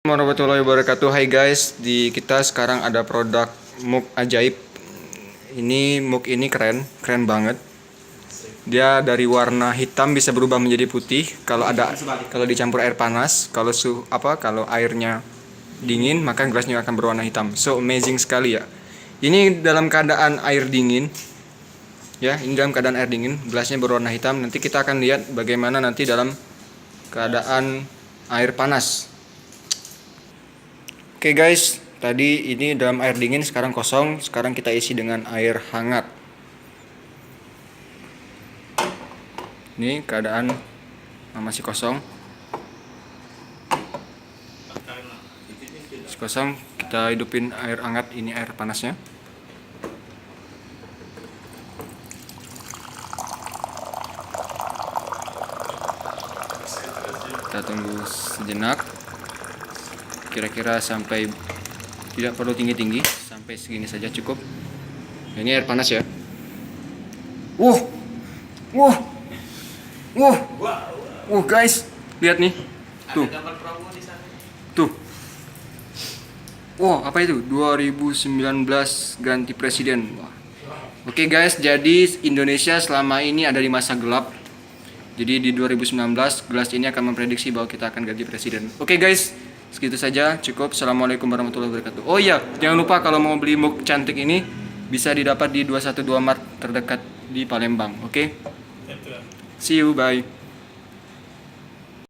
Warahmatullahi wabarakatuh. Hai guys, di kita sekarang ada produk mug ajaib. Ini mug ini keren banget. Dia dari warna hitam bisa berubah menjadi putih kalau dicampur air panas. Kalau airnya dingin maka gelasnya akan berwarna hitam. So amazing sekali ya. Ini dalam keadaan air dingin. Ya, ini dalam keadaan air dingin, gelasnya berwarna hitam. Nanti kita akan lihat bagaimana nanti dalam keadaan air panas. Oke guys, tadi ini dalam air dingin, sekarang kosong. Sekarang kita isi dengan air hangat. Ini keadaan masih kosong. Masih kosong, kita hidupin air hangat, ini air panasnya. Kita tunggu sejenak. Kira-kira sampai, tidak perlu tinggi-tinggi, sampai segini saja cukup. Ini air panas ya. Guys, lihat nih. Tuh. Tuh. Apa itu? 2019 ganti presiden. Oke guys, jadi Indonesia selama ini ada di masa gelap. Jadi di 2019 gelas ini akan memprediksi bahwa kita akan ganti presiden. Oke guys, segitu saja, cukup. Assalamualaikum warahmatullahi wabarakatuh. Oh iya, jangan lupa kalau mau beli mug cantik ini bisa didapat di 212 Mart terdekat di Palembang. Oke? See you, bye.